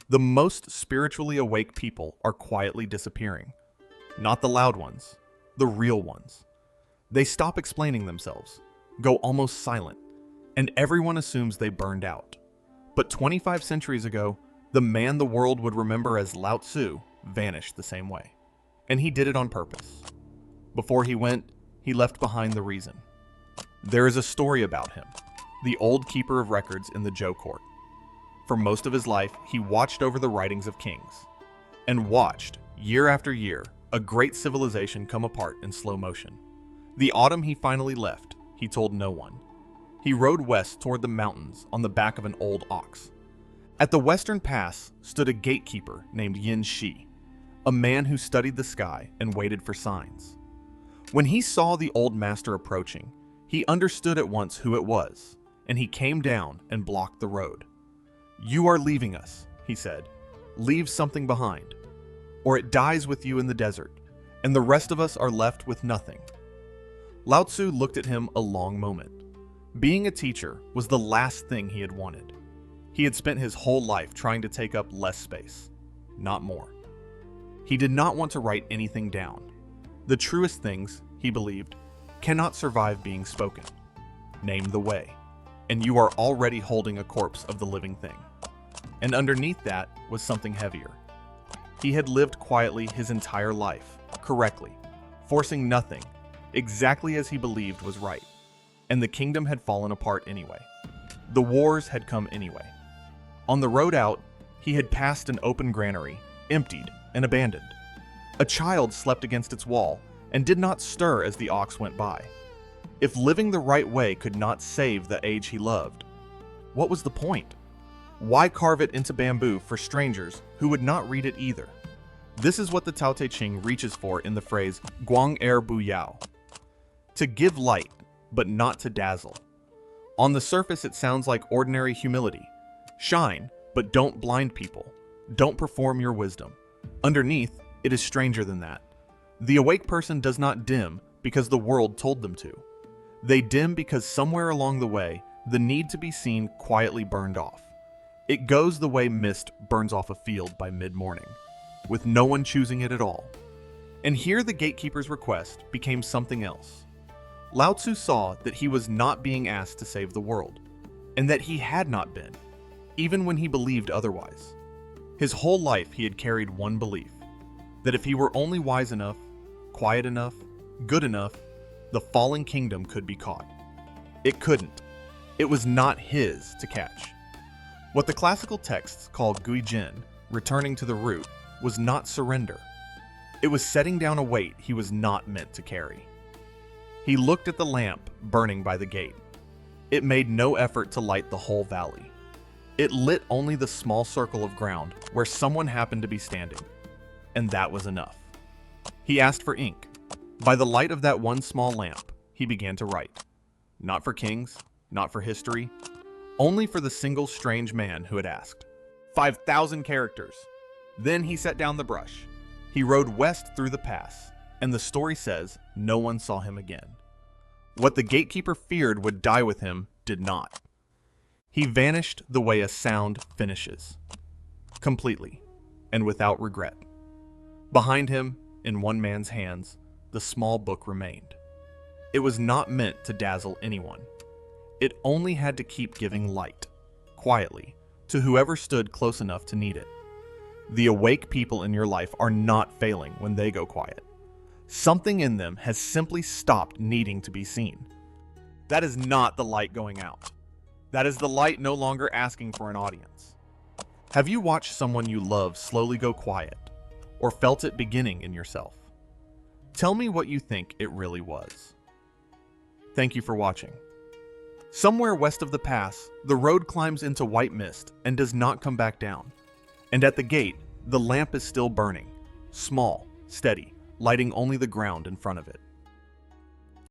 The most spiritually awake people are quietly disappearing. Not the loud ones, the real ones. They stop explaining themselves, go almost silent, and everyone assumes they burned out. But 25 centuries ago, the man the world would remember as Lao Tzu vanished the same way. And he did it on purpose. Before he went, he left behind the reason. There is a story about him, the old keeper of records in the Zhou court. For most of his life, he watched over the writings of kings, and watched, year after year, a great civilization come apart in slow motion. The autumn he finally left, he told no one. He rode west toward the mountains on the back of an old ox. At the western pass stood a gatekeeper named Yin Shi, a man who studied the sky and waited for signs. When he saw the old master approaching, he understood at once who it was, and he came down and blocked the road. "You are leaving us," he said. "Leave something behind, or it dies with you in the desert, and the rest of us are left with nothing." Lao Tzu looked at him a long moment. Being a teacher was the last thing he had wanted. He had spent his whole life trying to take up less space, not more. He did not want to write anything down. The truest things, he believed, cannot survive being spoken. Name the way, and you are already holding a corpse of the living thing. And underneath that was something heavier. He had lived quietly his entire life, correctly, forcing nothing, exactly as he believed was right. And the kingdom had fallen apart anyway. The wars had come anyway. On the road out, he had passed an open granary, emptied and abandoned. A child slept against its wall and did not stir as the ox went by. If living the right way could not save the age he loved, what was the point? Why carve it into bamboo for strangers who would not read it either? This is what the Tao Te Ching reaches for in the phrase guang er bu yao. To give light, but not to dazzle. On the surface it sounds like ordinary humility. Shine, but don't blind people. Don't perform your wisdom. Underneath, it is stranger than that. The awake person does not dim because the world told them to. They dim because somewhere along the way, the need to be seen quietly burned off. It goes the way mist burns off a field by mid-morning, with no one choosing it at all. And here the gatekeeper's request became something else. Lao Tzu saw that he was not being asked to save the world, and that he had not been, even when he believed otherwise. His whole life he had carried one belief, that if he were only wise enough, quiet enough, good enough, the falling kingdom could be caught. It couldn't. It was not his to catch. What the classical texts call guijin, returning to the root, was not surrender. It was setting down a weight he was not meant to carry. He looked at the lamp burning by the gate. It made no effort to light the whole valley. It lit only the small circle of ground where someone happened to be standing, and that was enough. He asked for ink. By the light of that one small lamp, he began to write. Not for kings, not for history, only for the single strange man who had asked. 5,000 characters. Then he set down the brush. He rode west through the pass, and the story says no one saw him again. What the gatekeeper feared would die with him did not. He vanished the way a sound finishes, completely and without regret. Behind him, in one man's hands, the small book remained. It was not meant to dazzle anyone. It only had to keep giving light, quietly, to whoever stood close enough to need it. The awake people in your life are not failing when they go quiet. Something in them has simply stopped needing to be seen. That is not the light going out. That is the light no longer asking for an audience. Have you watched someone you love slowly go quiet, or felt it beginning in yourself? Tell me what you think it really was. Thank you for watching. Somewhere west of the pass, the road climbs into white mist and does not come back down. And at the gate, the lamp is still burning, small, steady, lighting only the ground in front of it.